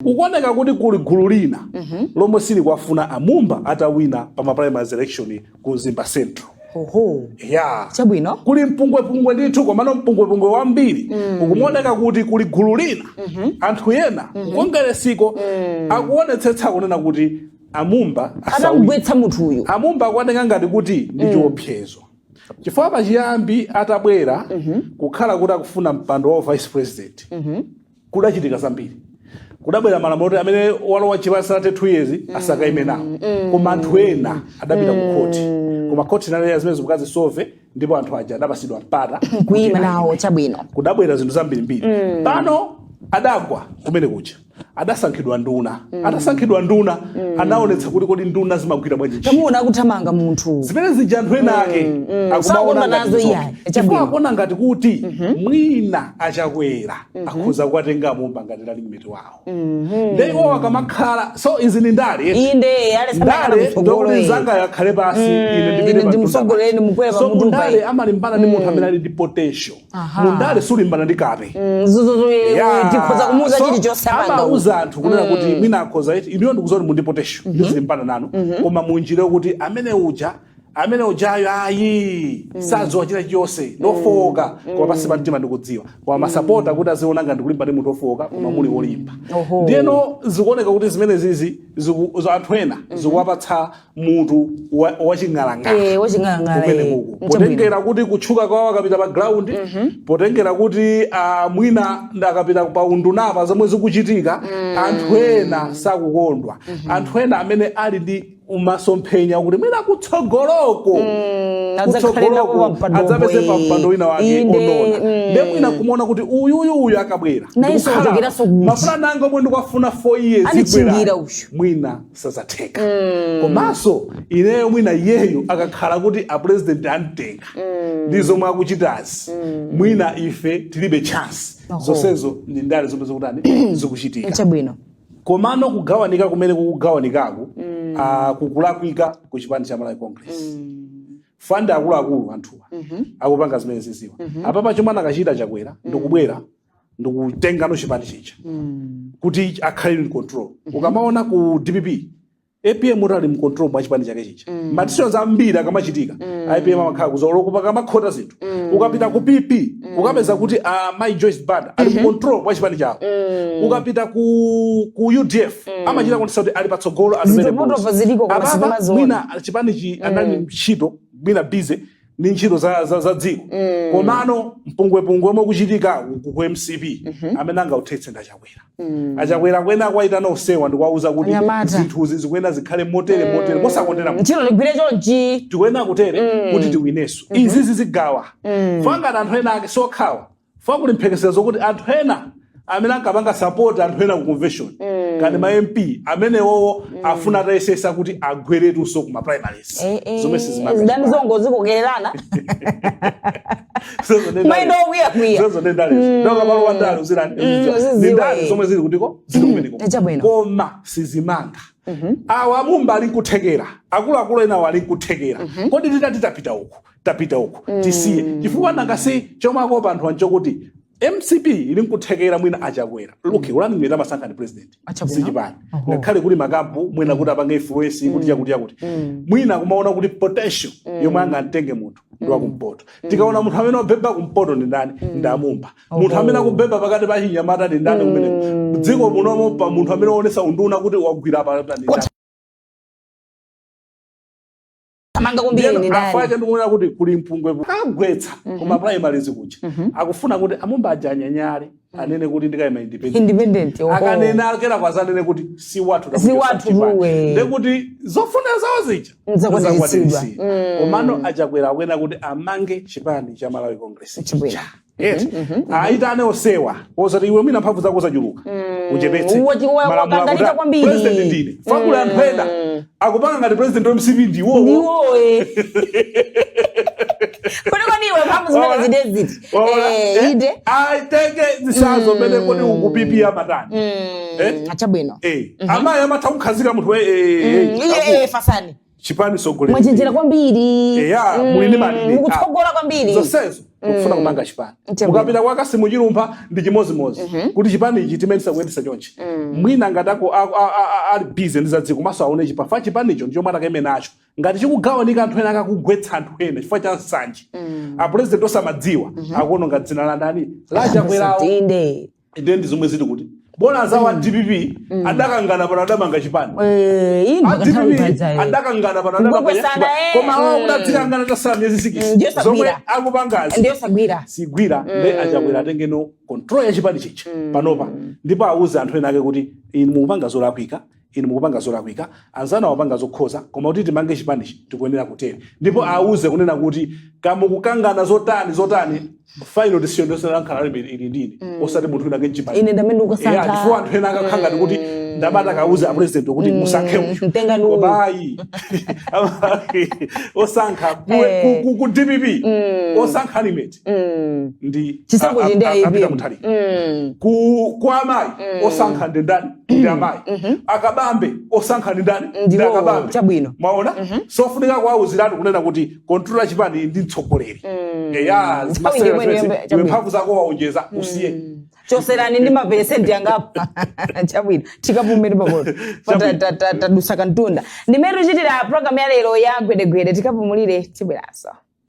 Ukuoneka kuti kuli gulu lina lomwe sili kwafuna Amumba atawina pa primaries election ku Zimba Central. Yeah. Chabwino. Kuli mpungwe ndithu komano mpungwe wambiri. Ukumuoneka kuti kuli gulu lina anthu ena kuongeresiko akuonetsetsa kunena kuti Amumba atagwetsa munthu uyu. Amumba akuoneka ngati kuti ndi chiopsezo. Chifukwa pachiyambi atabwera kukhala kuti akufuna mpando wa vice president. Kudachitika zambiri. Kudabwera malamulo amene walowa chipasa 2 years asakaime nawo. Koma anthu ena adapita ku court. Koma court nale zimene zikukazi solve ndipo anthu aja adapasidwa mpata kuima nawo. Chabwino. Kudabwera zinthu zambiri. Pano adagwa kumene kucha. Adasankhidwa nduna. Atasankhidwa nduna anaonetsa kuti kodi nduna zimagwira bwanji. Tamuona kuthamanga munthu. Zimene zija anthu ena ake akumaona nazo iyayi. Chifukwa akuona ngati kuti mwina achakwera akhoza kuwatenga Amumba ngati limit wawo. Ndipo akamakhala so izi ni ndale. Inde yale samala mutogolo. Ndale zanga yakhale pasi ine ndi msogoleni mukwera pa munthu. So ndale amalimbana ndi munthu amene ali ndi potential. Mundale sulimbana ndi kape. Tikhoza kumuza chili chosapanga. Uza anthu kunena kuti mina akhoza iti iniyo ndikuza kuti mundi potential ndizilimbana nanu koma munjire kuti amene ujayo ayi sadziwa china chiyonse ndofoka koma pasi pa mtima ndikudziwa koma masapota kuti aziona ngati kulimba ndi munthu ofoka koma muli olimba. Ndiyeno zikuoneka kuti zimene zizi anthu ena zikuwapatsa mutu waching'alang'ala. Waching'alang'ala. Potengera kuti kutchuka kwawo akapita pa ground, potengera kuti mwina ndakapita pa undunapa zomwe zikuchitika, anthu ena sakukondwa. Anthu ena amene ali ndi umasomphenya kuti mwina kutsogoloko adzapeze pa mpando wina wake onona. Ndipo mwina kumuona kuti uyu akabwera mafulana anga omwe ndikuwafuna 4 years ibwera mwina sazatheka. Komanso ineyo mwina iyeyo akakhala kuti a president amtenga ndi zomwe akuchitazi mwina ife tilibe chance. Zonsezo ndi ndale zomwe zikutani zikuchitika. Chabwino. Komano kugawanika kumene kukugawanikako kukulakwika ku chipani cha Malawi Congress. Fanda akuluakulu anthuwa akupanga zimene ziziwa. Apapa chomwe anakachita chakwera ndikubwera ndikutenga no chipani chicha kuti akhale in control. Ukamaona ku DPP APM mutali mu control mwa chipani chake chicha. Matisons ambiri akamachitika IPM amakhala kuzolo kupaka makhota zinthu. Ukapita ku PP ukapeza kuti my Joyce Banda ali mu control mwa chipani chawo. Ukapita ku UDF amachita kuti sauti ali patsogolo amene mwina chipani chi anali mchito mwina busy ni ntchito za dziko. Komano mpungwe omwe kuchitika ku MCP amene angauthetsa ndachakwera. Achakwera kwena kwaita nosewa ndikuwauza kuti zinthu zikuenda zikhale motere mosakondera mu. Ntchito ligwire chonchi. Tikuenda kutere kuti tiwineso. Izi zizigawa. Fanga anthu ena ake sokhawa. Fanga kuli mphekesera zokuti anthu ena amene ankapanga support anthu ena ku convention. Kandi ma MP amene wowo afuna atayesesa kuti agweretunso kuma primaries. Zomwe sizimanga. Ndani zongo zikokererana. Mayindo kwiya. Zozo ndale. Ndoka palo wandalo zirani. Ndale zomwe zili kutiko zili kumeneko. Koma sizimanga. Awa Amumba ali kuthekera. Akulu ena wali kuthekera. Kodi tapita uku. Tisiye. Chifukwa nangasi chomwe akopa anthu anchokuti MCP ili nkuthekera mwina achakwera. Look, ulani mwina masankha ni president. Sichipani. Ngakhale kuli makampu mwina kuti apange influence kuti. Mwina kumaona kuti potential yomwe angatenge munthu ndiwa kumpoto. Tikaona munthu amene obeba kumpoto ndi ndani? Ndi Amumba. Munthu amene akubeba pakati pa Chinyamata ndi ndani kumene? Dziko munomo pa munthu amene onesa unduna kuti wagwira pa ndani. Amanga kumbiri ni ndani. Afaje ndikuona kuti kuli mpungwe kagwetsa kuma primaries kuja. Akufuna kuti Amumba ajanyanyale anene kuti ndikaima independent. Akanena akera kwazanene kuti si watu ruwe. Ndekuti zofuna zawo zija nzakwanisidwa. Komano achakwera kwena kuti amange chipani cha Malawi Congress. Aitane osewa ozati iwe mina mphamvu zako zachuluka uchepetse wakandalika kwambiri president ndine fakula anthu ena akupanga ngati president wa MCP ndiwo Kodi niwe mphamvu zimene zideziti ide aitenge zisazo mene kodi ukupipia matani achabwino amayi amatha kukhazika munthu fasani chipani sogolera mwachenjera kwambiri eya muli ndi malire mukutsogola kwambiri zonsezo kufuna kumanga chipani mukapita kwa Kassim Chilumba ndi chimozimozi kuti chipani ichi timenesa kuyendesa chonche mwina ngatako ali busy ndi zadziko maso aone chipafa chipani icho ndicho mwana kaime nacho ngati chikugawanika anthu ena akakugwetsa anthu ena chifukwa cha nsanje a president osamadziwa akuononga dzina la ndani la Chakwerawo inde ndi zomwe ziti kuti bona za wa DPP adakangana pana adamanga chipani adakangana pana adamanga koma wao udadzikangana tasala myezi 6 zomwe akupangazi ndiyo sagwira sigwira nde Achakwera atengeno control ya chipani chichi panopa ndipo auze anthu ena ake kuti inu mukupanga zolakwika inu mukupanga zolakwika anzana wapanga zokhoza koma kuti timange chipanichi tikuyenera kutere ndipo auze kunena kuti kamukukangana zotani final decision ndosana nkhala ili ndini osati munthu unake chipani ine ndamene ukasankha chifukwa anthu ena akakhanga kuti ndamata kauze a president kuti musankhe uyu kobayi osankha ku DPP osankha limit ndi chisango chinde apita muthali ku amayi osankha ndendani ndi amayi akabambe osankha ndendani ndi akabambe chabwino maona sofunika kwauziratu kunena kuti control ya chipani ndi mtsogoleri eya mphamvu zako waonjeza usiye choserani ndi mapesenti angapa chabwino tikapumire pakoto tadusa kantunda ndimene tichitira program ya lero ya gwedegwede tikapumulire tibweraso